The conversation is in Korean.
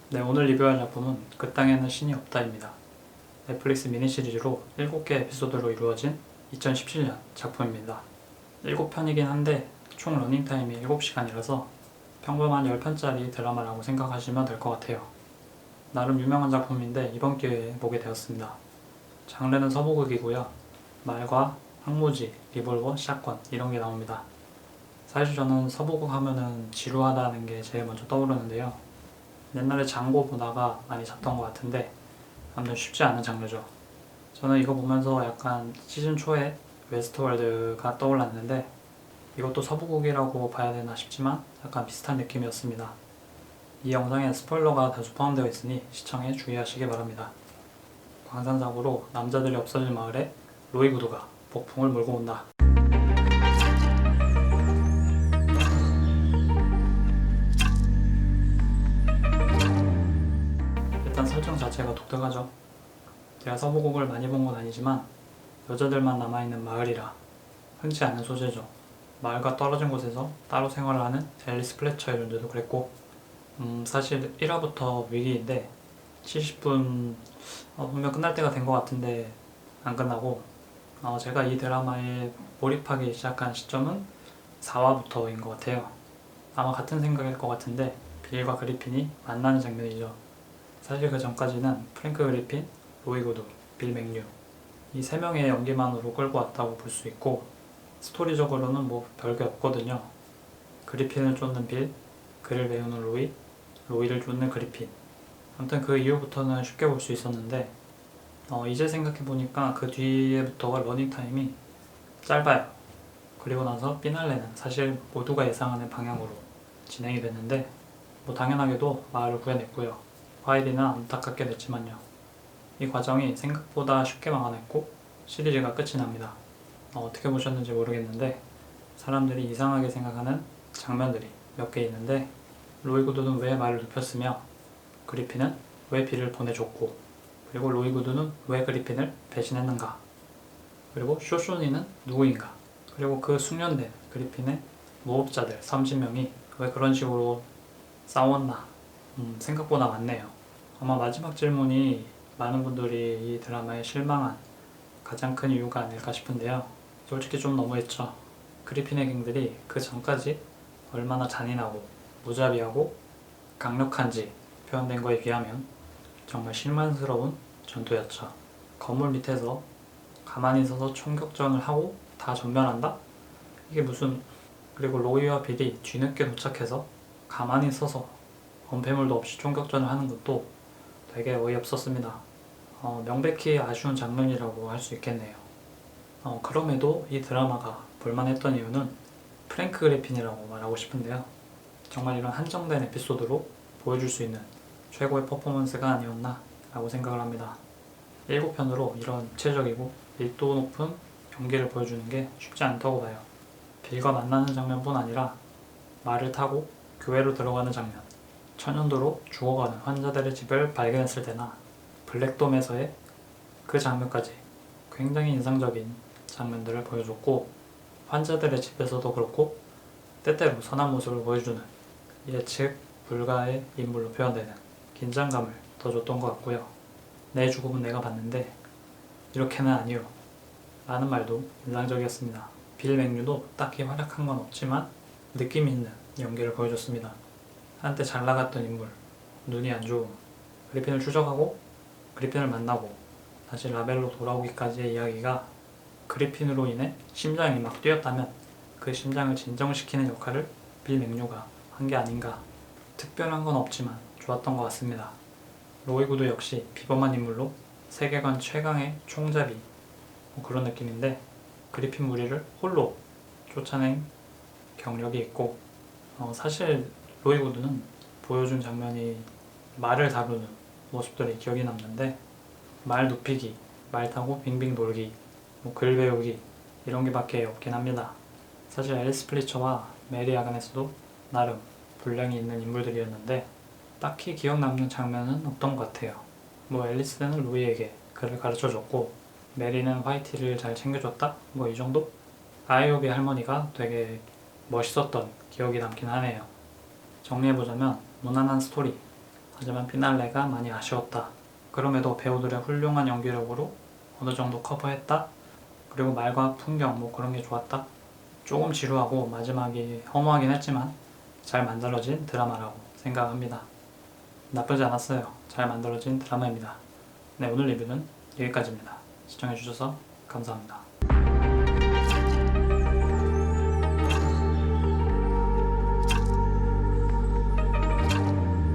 네, 오늘 리뷰할 작품은 그 땅에는 신이 없다입니다. 넷플릭스 미니 시리즈로 7개 에피소드로 이루어진 2017년 작품입니다. 7편이긴 한데 총 러닝타임이 7시간이라서 평범한 10편짜리 드라마라고 생각하시면 될 것 같아요. 나름 유명한 작품인데 이번 기회에 보게 되었습니다. 장르는 서부극이고요. 말과 황무지, 리볼버, 샷건 이런 게 나옵니다. 사실 저는 서부극 하면은 지루하다는 게 제일 먼저 떠오르는데요. 옛날에 장고 보다가 많이 잤던 것 같은데 아무튼 쉽지 않은 장르죠. 저는 이거 보면서 약간 시즌 초에 웨스트월드가 떠올랐는데 이것도 서부극이라고 봐야 되나 싶지만 약간 비슷한 느낌이었습니다. 이 영상에 스포일러가 다수 포함되어 있으니 시청에 주의하시기 바랍니다. 광산사고로 남자들이 없어질 마을에 로이 구두가 폭풍을 몰고 온다. 일단 설정 자체가 독특하죠. 제가 서부극을 많이 본 건 아니지만 여자들만 남아있는 마을이라 흔치 않은 소재죠. 마을과 떨어진 곳에서 따로 생활을 하는 앨리스 플래처의 존재도 그랬고 사실 1화부터 위기인데 70분 보면 끝날 때가 된 것 같은데 안 끝나고 제가 이 드라마에 몰입하기 시작한 시점은 4화부터인 것 같아요. 아마 같은 생각일 것 같은데 빌과 그리핀이 만나는 장면이죠. 사실 그 전까지는 프랭크 그리핀, 로이 구두, 빌 맥류 이 세 명의 연기만으로 끌고 왔다고 볼 수 있고 스토리적으로는 뭐 별게 없거든요. 그리핀을 쫓는 빌, 그를 배우는 로이, 로이를 쫓는 그리핀. 아무튼 그 이후부터는 쉽게 볼 수 있었는데 이제 생각해보니까 그 뒤에부터가 러닝타임이 짧아요. 그리고 나서 피날레는 사실 모두가 예상하는 방향으로 진행이 됐는데 뭐 당연하게도 마을을 구해냈고요. 화일이는 안타깝게 됐지만요. 이 과정이 생각보다 쉽게 막아냈고 시리즈가 끝이 납니다. 어떻게 보셨는지 모르겠는데 사람들이 이상하게 생각하는 장면들이 몇 개 있는데 로이 구두는 왜 말을 눕혔으며 그리핀은 왜 빌을 보내줬고 그리고 로이 구두는 왜 그리핀을 배신했는가 그리고 쇼쇼니는 누구인가 그리고 그 숙련된 그리핀의 모업자들 30명이 왜 그런 식으로 싸웠나 생각보다 많네요. 아마 마지막 질문이 많은 분들이 이 드라마에 실망한 가장 큰 이유가 아닐까 싶은데요. 솔직히 좀 너무했죠. 그리핀의 행들이 그 전까지 얼마나 잔인하고 무자비하고 강력한지 표현된 거에 비하면 정말 실망스러운 전투였죠. 건물 밑에서 가만히 서서 총격전을 하고 다 전멸한다? 이게 무슨... 그리고 로이와 빌이 뒤늦게 도착해서 가만히 서서 원패물도 없이 총격전을 하는 것도 되게 어이없었습니다. 명백히 아쉬운 장면이라고 할 수 있겠네요. 그럼에도 이 드라마가 볼만했던 이유는 프랭크 그리핀이라고 말하고 싶은데요. 정말 이런 한정된 에피소드로 보여줄 수 있는 최고의 퍼포먼스가 아니었나 라고 생각을 합니다. 7편으로 이런 입체적이고 밀도 높은 연기를 보여주는 게 쉽지 않다고 봐요. 빌과 만나는 장면뿐 아니라 말을 타고 교회로 들어가는 장면, 천연도로 죽어가는 환자들의 집을 발견했을 때나 블랙돔에서의 그 장면까지 굉장히 인상적인 장면들을 보여줬고 환자들의 집에서도 그렇고 때때로 선한 모습을 보여주는 예측 불가의 인물로 표현되는 긴장감을 더 줬던 것 같고요. 내 죽음은 내가 봤는데 이렇게는 아니요 라는 말도 인상적이었습니다. 빌 맥류도 딱히 활약한 건 없지만 느낌 있는 연기를 보여줬습니다. 한때 잘 나갔던 인물, 눈이 안 좋음, 그리핀을 추적하고 그리핀을 만나고 다시 라벨로 돌아오기까지의 이야기가 그리핀으로 인해 심장이 막 뛰었다면 그 심장을 진정시키는 역할을 빌 맥류가 한 게 아닌가. 특별한 건 없지만 좋았던 것 같습니다. 로이 구두 역시 비범한 인물로 세계관 최강의 총잡이 뭐 그런 느낌인데 그리핀 무리를 홀로 쫓아낸 경력이 있고 사실 로이 구두는 보여준 장면이 말을 다루는 모습들이 기억이 남는데 말 눕히기, 말 타고 빙빙 돌기, 뭐 글 배우기 이런 게 밖에 없긴 합니다. 사실 앨리스 플리처와 메리 아그네스도 나름 분량이 있는 인물들이었는데 딱히 기억 남는 장면은 없던 것 같아요. 뭐 앨리스는 로이에게 글을 가르쳐줬고 메리는 화이티를 잘 챙겨줬다? 뭐 이 정도? 아이오비 할머니가 되게 멋있었던 기억이 남긴 하네요. 정리해보자면 무난한 스토리, 하지만 피날레가 많이 아쉬웠다. 그럼에도 배우들의 훌륭한 연기력으로 어느 정도 커버했다. 그리고 말과 풍경 뭐 그런 게 좋았다. 조금 지루하고 마지막이 허무하긴 했지만 잘 만들어진 드라마라고 생각합니다. 나쁘지 않았어요. 잘 만들어진 드라마입니다. 네, 오늘 리뷰는 여기까지입니다. 시청해주셔서 감사합니다.